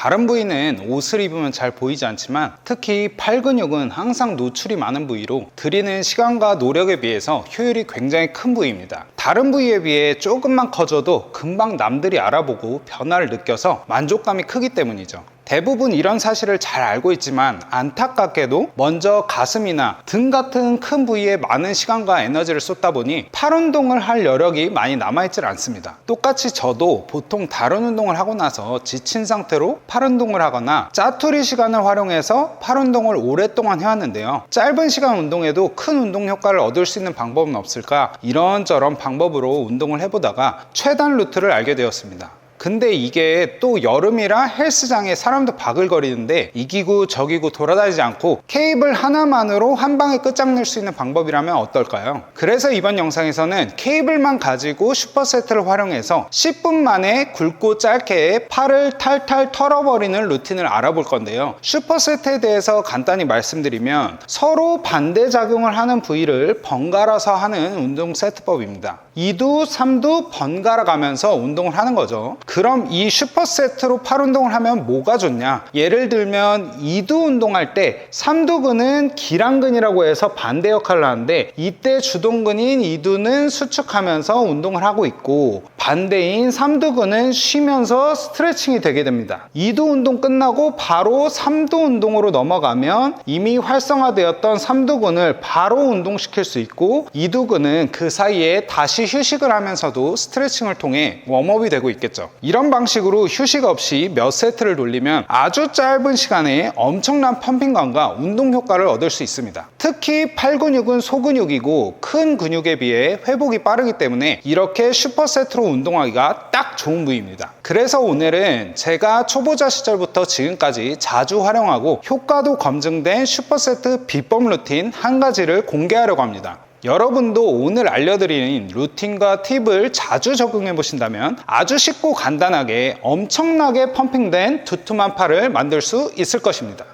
다른 부위는 옷을 입으면 잘 보이지 않지만 특히 팔 근육은 항상 노출이 많은 부위로 들이는 시간과 노력에 비해서 효율이 굉장히 큰 부위입니다. 다른 부위에 비해 조금만 커져도 금방 남들이 알아보고 변화를 느껴서 만족감이 크기 때문이죠. 대부분 이런 사실을 잘 알고 있지만 안타깝게도 먼저 가슴이나 등 같은 큰 부위에 많은 시간과 에너지를 쏟다 보니 팔 운동을 할 여력이 많이 남아있질 않습니다. 똑같이 저도 보통 다른 운동을 하고 나서 지친 상태로 팔 운동을 하거나 짜투리 시간을 활용해서 팔 운동을 오랫동안 해왔는데요. 짧은 시간 운동에도 큰 운동 효과를 얻을 수 있는 방법은 없을까 이런저런 방법으로 운동을 해보다가 최단 루트를 알게 되었습니다. 근데 이게 또 여름이라 헬스장에 사람도 바글거리는데 이기고 저기고 돌아다니지 않고 케이블 하나만으로 한 방에 끝장낼 수 있는 방법이라면 어떨까요? 그래서 이번 영상에서는 케이블만 가지고 슈퍼세트를 활용해서 10분 만에 굵고 짧게 팔을 탈탈 털어버리는 루틴을 알아볼 건데요. 슈퍼세트에 대해서 간단히 말씀드리면 서로 반대 작용을 하는 부위를 번갈아서 하는 운동 세트법입니다. 2두, 3두 번갈아 가면서 운동을 하는 거죠. 그럼 이 슈퍼세트로 팔 운동을 하면 뭐가 좋냐? 예를 들면 2두 운동할 때 3두근은 기랑근이라고 해서 반대 역할을 하는데 이때 주동근인 2두는 수축하면서 운동을 하고 있고 반대인 3두근은 쉬면서 스트레칭이 되게 됩니다. 2두 운동 끝나고 바로 3두 운동으로 넘어가면 이미 활성화되었던 3두근을 바로 운동시킬 수 있고 2두근은 그 사이에 다시 휴식을 하면서도 스트레칭을 통해 웜업이 되고 있겠죠. 이런 방식으로 휴식 없이 몇 세트를 돌리면 아주 짧은 시간에 엄청난 펌핑감과 운동 효과를 얻을 수 있습니다. 특히 팔 근육은 소근육이고 큰 근육에 비해 회복이 빠르기 때문에 이렇게 슈퍼세트로 운동하기가 딱 좋은 부위입니다. 그래서 오늘은 제가 초보자 시절부터 지금까지 자주 활용하고 효과도 검증된 슈퍼세트 비법 루틴 한 가지를 공개하려고 합니다. 여러분도 오늘 알려드리는 루틴과 팁을 자주 적용해 보신다면 아주 쉽고 간단하게 엄청나게 펌핑된 두툼한 팔을 만들 수 있을 것입니다.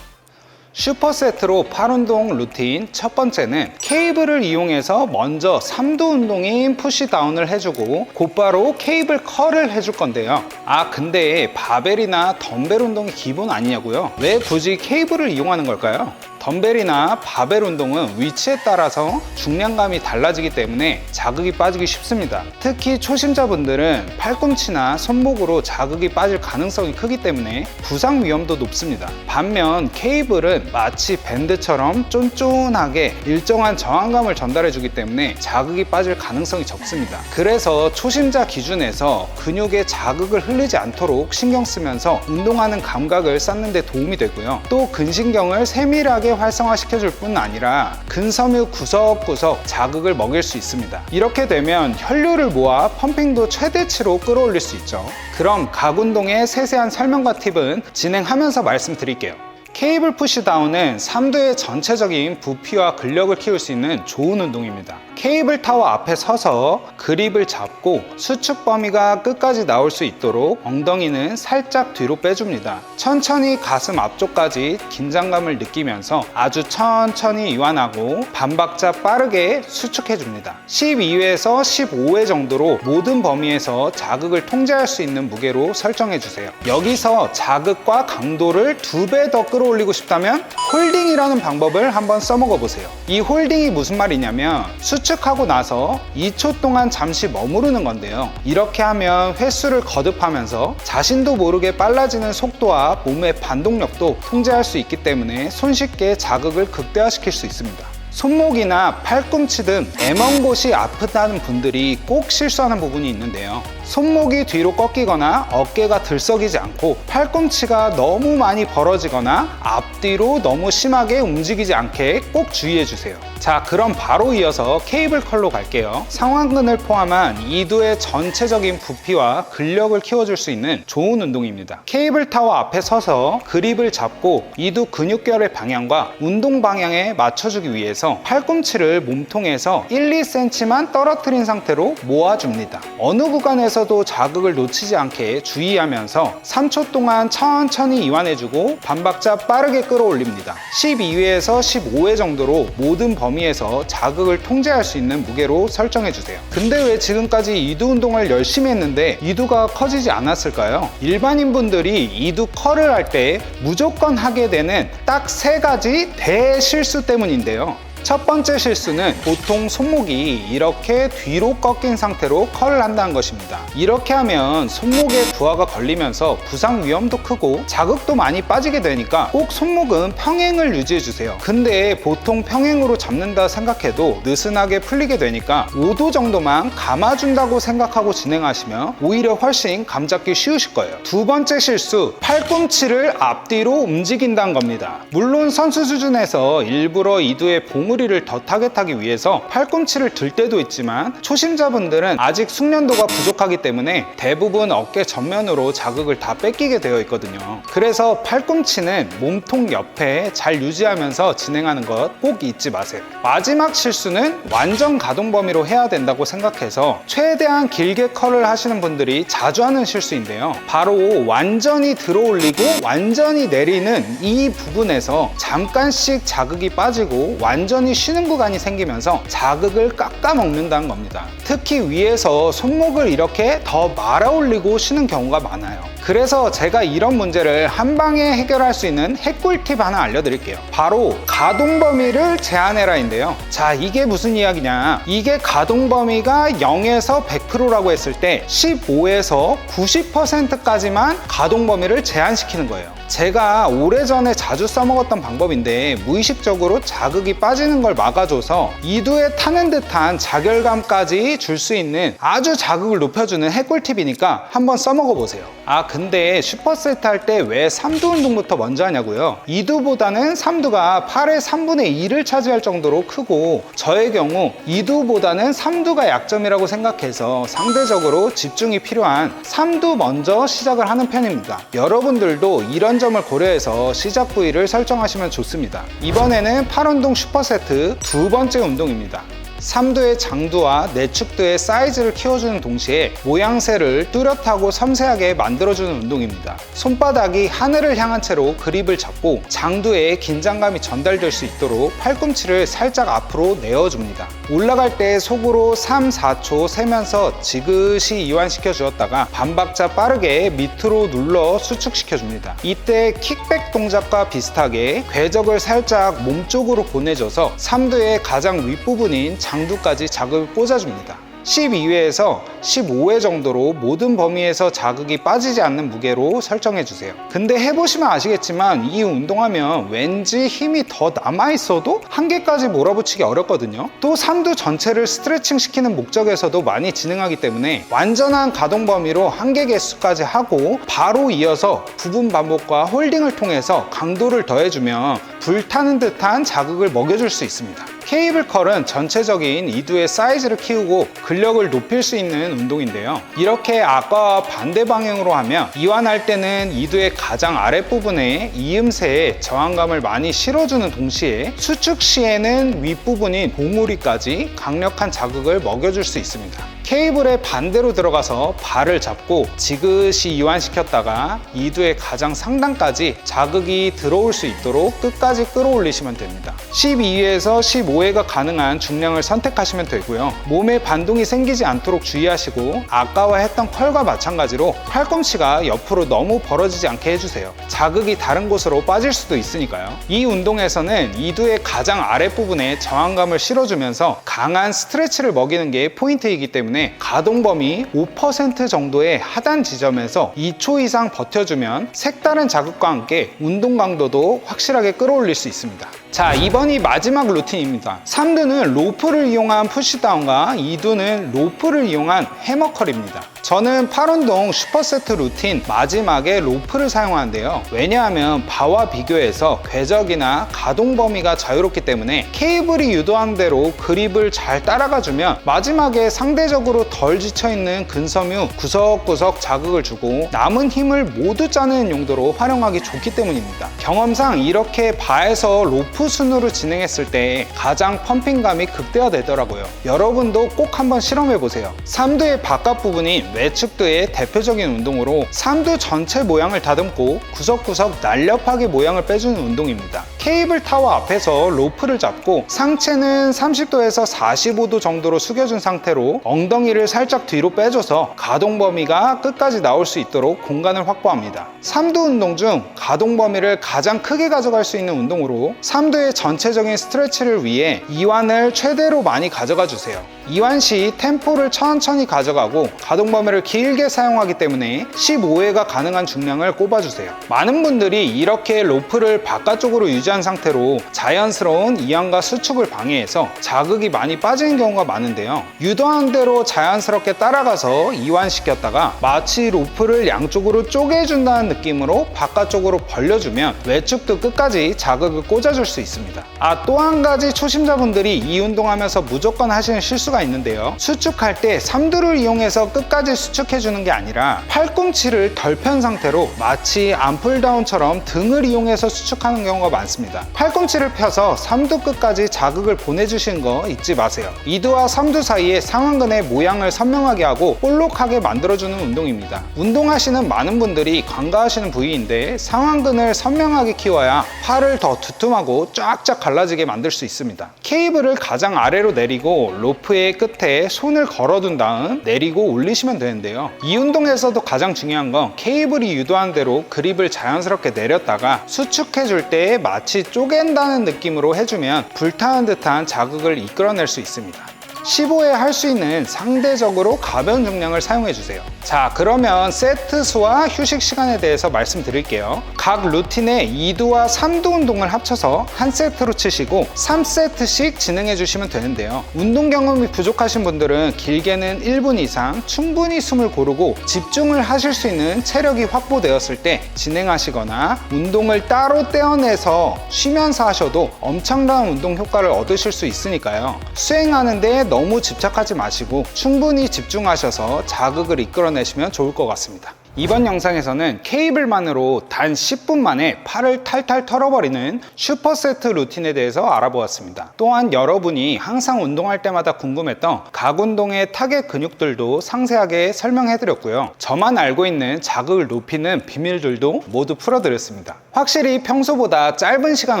슈퍼세트로 팔 운동 루틴 첫 번째는 케이블을 이용해서 먼저 3두 운동인 푸시다운을 해주고 곧바로 케이블 컬을 해줄 건데요. 근데 바벨이나 덤벨 운동이 기본 아니냐고요? 왜 굳이 케이블을 이용하는 걸까요? 덤벨이나 바벨 운동은 위치에 따라서 중량감이 달라지기 때문에 자극이 빠지기 쉽습니다. 특히 초심자분들은 팔꿈치나 손목으로 자극이 빠질 가능성이 크기 때문에 부상 위험도 높습니다. 반면 케이블은 마치 밴드처럼 쫀쫀하게 일정한 저항감을 전달해주기 때문에 자극이 빠질 가능성이 적습니다. 그래서 초심자 기준에서 근육에 자극을 흘리지 않도록 신경 쓰면서 운동하는 감각을 쌓는 데 도움이 되고요. 또 근신경을 세밀하게 활성화시켜줄 뿐 아니라 근섬유 구석구석 자극을 먹일 수 있습니다. 이렇게 되면 혈류를 모아 펌핑도 최대치로 끌어올릴 수 있죠. 그럼 각 운동의 세세한 설명과 팁은 진행하면서 말씀드릴게요. 케이블 푸시다운은 3두의 전체적인 부피와 근력을 키울 수 있는 좋은 운동입니다. 케이블 타워 앞에 서서 그립을 잡고 수축 범위가 끝까지 나올 수 있도록 엉덩이는 살짝 뒤로 빼줍니다. 천천히 가슴 앞쪽까지 긴장감을 느끼면서 아주 천천히 이완하고 반박자 빠르게 수축해줍니다. 12회에서 15회 정도로 모든 범위에서 자극을 통제할 수 있는 무게로 설정해주세요. 여기서 자극과 강도를 2배 더 끌어올리고 싶다면 홀딩이라는 방법을 한번 써먹어 보세요. 이 홀딩이 무슨 말이냐면 수축하고 나서 2초 동안 잠시 머무르는 건데요. 이렇게 하면 횟수를 거듭하면서 자신도 모르게 빨라지는 속도와 몸의 반동력도 통제할 수 있기 때문에 손쉽게 자극을 극대화시킬 수 있습니다. 손목이나 팔꿈치 등 애먼 곳이 아프다는 분들이 꼭 실수하는 부분이 있는데요. 손목이 뒤로 꺾이거나 어깨가 들썩이지 않고 팔꿈치가 너무 많이 벌어지거나 앞뒤로 너무 심하게 움직이지 않게 꼭 주의해 주세요. 자, 그럼 바로 이어서 케이블 컬로 갈게요. 상완근을 포함한 2두의 전체적인 부피와 근력을 키워줄 수 있는 좋은 운동입니다. 케이블 타워 앞에 서서 그립을 잡고 2두 근육결의 방향과 운동 방향에 맞춰주기 위해서 팔꿈치를 몸통에서 1, 2cm만 떨어뜨린 상태로 모아줍니다. 어느 구간에서 이두에서도 자극을 놓치지 않게 주의하면서 3초 동안 천천히 이완해주고 반박자 빠르게 끌어올립니다. 12회에서 15회 정도로 모든 범위에서 자극을 통제할 수 있는 무게로 설정해주세요. 근데 왜 지금까지 이두 운동을 열심히 했는데 이두가 커지지 않았을까요? 일반인 분들이 이두 컬을 할 때 무조건 하게 되는 딱 3가지 대실수 때문인데요. 첫 번째 실수는 보통 손목이 이렇게 뒤로 꺾인 상태로 컬을 한다는 것입니다. 이렇게 하면 손목에 부하가 걸리면서 부상 위험도 크고 자극도 많이 빠지게 되니까 꼭 손목은 평행을 유지해주세요. 근데 보통 평행으로 잡는다 생각해도 느슨하게 풀리게 되니까 5도 정도만 감아준다고 생각하고 진행하시면 오히려 훨씬 감잡기 쉬우실 거예요. 두 번째 실수, 팔꿈치를 앞뒤로 움직인다는 겁니다. 물론 선수 수준에서 일부러 이두의 봉우리를 더 타겟하기 위해서 팔꿈치를 들 때도 있지만 초심자분들은 아직 숙련도가 부족하기 때문에 대부분 어깨 전면으로 자극을 다 뺏기게 되어 있거든요. 그래서 팔꿈치는 몸통 옆에 잘 유지하면서 진행하는 것 꼭 잊지 마세요. 마지막 실수는 완전 가동 범위로 해야 된다고 생각해서 최대한 길게 컬을 하시는 분들이 자주 하는 실수인데요. 바로 완전히 들어 올리고 완전히 내리는 이 부분에서 잠깐씩 자극이 빠지고 완전히 쉬는 구간이 생기면서 자극을 깎아 먹는다는 겁니다. 특히 위에서 손목을 이렇게 더 말아 올리고 쉬는 경우가 많아요. 그래서 제가 이런 문제를 한 방에 해결할 수 있는 핵꿀팁 하나 알려드릴게요. 바로 가동 범위를 제한해라인데요. 자, 이게 무슨 이야기냐? 이게 가동 범위가 0에서 100%라고 했을 때 15에서 90%까지만 가동 범위를 제한시키는 거예요. 제가 오래전에 자주 써먹었던 방법인데 무의식적으로 자극이 빠지는 걸 막아줘서 이두에 타는 듯한 자결감까지 줄 수 있는 아주 자극을 높여주는 핵꿀팁이니까 한번 써먹어 보세요. 아, 근데 슈퍼세트 할 때 왜 3두 운동부터 먼저 하냐고요? 이두보다는 3두가 팔의 3분의 2를 차지할 정도로 크고 저의 경우 이두보다는 3두가 약점이라고 생각해서 상대적으로 집중이 필요한 3두 먼저 시작을 하는 편입니다. 여러분들도 이런 점을 고려해서 시작 부위를 설정하시면 좋습니다. 이번에는 팔 운동 슈퍼세트 두 번째 운동입니다. 3두의 장두와 내축두의 사이즈를 키워주는 동시에 모양새를 뚜렷하고 섬세하게 만들어주는 운동입니다. 손바닥이 하늘을 향한 채로 그립을 잡고 장두에 긴장감이 전달될 수 있도록 팔꿈치를 살짝 앞으로 내어줍니다. 올라갈 때 속으로 3, 4초 세면서 지그시 이완시켜 주었다가 반박자 빠르게 밑으로 눌러 수축시켜 줍니다. 이때 킥백 동작과 비슷하게 궤적을 살짝 몸쪽으로 보내줘서 3두의 가장 윗부분인 장두까지 자극을 꽂아줍니다. 12회에서 15회 정도로 모든 범위에서 자극이 빠지지 않는 무게로 설정해주세요. 근데 해보시면 아시겠지만 이 운동하면 왠지 힘이 더 남아있어도 한계까지 몰아붙이기 어렵거든요. 또 3두 전체를 스트레칭 시키는 목적에서도 많이 진행하기 때문에 완전한 가동 범위로 한계 개수까지 하고 바로 이어서 부분 반복과 홀딩을 통해서 강도를 더해주면 불타는 듯한 자극을 먹여줄 수 있습니다. 케이블 컬은 전체적인 이두의 사이즈를 키우고 근력을 높일 수 있는 운동인데요. 이렇게 아까와 반대 방향으로 하면 이완할 때는 이두의 가장 아랫부분에 이음새에 저항감을 많이 실어주는 동시에 수축 시에는 윗부분인 봉우리까지 강력한 자극을 먹여줄 수 있습니다. 케이블에 반대로 들어가서 발을 잡고 지그시 이완시켰다가 이두의 가장 상단까지 자극이 들어올 수 있도록 끝까지 끌어올리시면 됩니다. 12회에서 15회가 가능한 중량을 선택하시면 되고요. 몸에 반동이 생기지 않도록 주의하시고 아까와 했던 컬과 마찬가지로 팔꿈치가 옆으로 너무 벌어지지 않게 해주세요. 자극이 다른 곳으로 빠질 수도 있으니까요. 이 운동에서는 이두의 가장 아랫부분에 저항감을 실어주면서 강한 스트레치를 먹이는 게 포인트이기 때문에 가동 범위 5% 정도의 하단 지점에서 2초 이상 버텨주면 색다른 자극과 함께 운동 강도도 확실하게 끌어올릴 수 있습니다. 자, 이번이 마지막 루틴입니다. 3두는 로프를 이용한 푸시다운과 2두는 로프를 이용한 해머컬입니다. 저는 팔 운동 슈퍼세트 루틴 마지막에 로프를 사용하는데요. 왜냐하면 바와 비교해서 궤적이나 가동 범위가 자유롭기 때문에 케이블이 유도한 대로 그립을 잘 따라가주면 마지막에 상대적으로 덜 지쳐있는 근섬유 구석구석 자극을 주고 남은 힘을 모두 짜는 용도로 활용하기 좋기 때문입니다. 경험상 이렇게 바에서 로프 로프 순으로 진행했을 때 가장 펌핑감이 극대화되더라고요. 여러분도 꼭 한번 실험해보세요. 삼두의 바깥 부분이 외측두의 대표적인 운동으로 삼두 전체 모양을 다듬고 구석구석 날렵하게 모양을 빼주는 운동입니다. 케이블 타워 앞에서 로프를 잡고 상체는 30도에서 45도 정도로 숙여준 상태로 엉덩이를 살짝 뒤로 빼줘서 가동 범위가 끝까지 나올 수 있도록 공간을 확보합니다. 삼두 운동 중 가동 범위를 가장 크게 가져갈 수 있는 운동으로 삼두의 전체적인 스트레치를 위해 이완을 최대로 많이 가져가 주세요. 이완 시 템포를 천천히 가져가고 가동 범위를 길게 사용하기 때문에 15회가 가능한 중량을 꼽아주세요. 많은 분들이 이렇게 로프를 바깥쪽으로 유지한 상태로 자연스러운 이완과 수축을 방해해서 자극이 많이 빠지는 경우가 많은데요. 유도한 대로 자연스럽게 따라가서 이완시켰다가 마치 로프를 양쪽으로 쪼개준다는 느낌으로 바깥쪽으로 벌려주면 외측도 끝까지 자극을 꽂아줄 수 있습니다. 또 한 가지 초심자분들이 이 운동하면서 무조건 하시는 실수가 있는데요. 수축할 때 삼두를 이용해서 끝까지 수축해주는 게 아니라 팔꿈치를 덜 편 상태로 마치 암풀다운처럼 등을 이용해서 수축하는 경우가 많습니다. 팔꿈치를 펴서 삼두 끝까지 자극을 보내주시는 거 잊지 마세요. 이두와 삼두 사이에 상완근의 모양을 선명하게 하고 볼록하게 만들어주는 운동입니다. 운동하시는 많은 분들이 관가하시는 부위인데 상완근을 선명하게 키워야 팔을 더 두툼하고 쫙쫙 갈라지게 만들 수 있습니다. 케이블을 가장 아래로 내리고 로프의 끝에 손을 걸어둔 다음 내리고 올리시면 되는데요. 이 운동에서도 가장 중요한 건 케이블이 유도한 대로 그립을 자연스럽게 내렸다가 수축해줄 때 마치 쪼갠다는 느낌으로 해주면 불타는 듯한 자극을 이끌어낼 수 있습니다. 15회 할 수 있는 상대적으로 가벼운 중량을 사용해 주세요. 자, 그러면 세트 수와 휴식 시간에 대해서 말씀드릴게요. 각 루틴의 2두와 3두 운동을 합쳐서 한 세트로 치시고 3세트씩 진행해 주시면 되는데요. 운동 경험이 부족하신 분들은 길게는 1분 이상 충분히 숨을 고르고 집중을 하실 수 있는 체력이 확보되었을 때 진행하시거나 운동을 따로 떼어내서 쉬면서 하셔도 엄청난 운동 효과를 얻으실 수 있으니까요. 수행하는데 너무 집착하지 마시고 충분히 집중하셔서 자극을 이끌어내시면 좋을 것 같습니다. 이번 영상에서는 케이블만으로 단 10분 만에 팔을 탈탈 털어버리는 슈퍼세트 루틴에 대해서 알아보았습니다. 또한 여러분이 항상 운동할 때마다 궁금했던 각 운동의 타겟 근육들도 상세하게 설명해드렸고요. 저만 알고 있는 자극을 높이는 비밀들도 모두 풀어드렸습니다. 확실히 평소보다 짧은 시간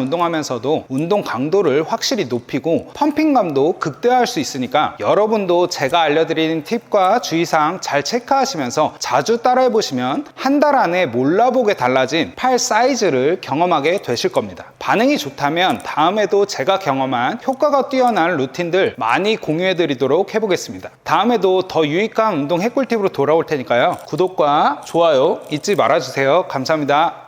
운동하면서도 운동 강도를 확실히 높이고 펌핑감도 극대화할 수 있으니까 여러분도 제가 알려드린 팁과 주의사항 잘 체크하시면서 자주 따라해보시면 한 달 안에 몰라보게 달라진 팔 사이즈를 경험하게 되실 겁니다. 반응이 좋다면 다음에도 제가 경험한 효과가 뛰어난 루틴들 많이 공유해드리도록 해보겠습니다. 다음에도 더 유익한 운동 핵꿀팁으로 돌아올 테니까요. 구독과 좋아요 잊지 말아주세요. 감사합니다.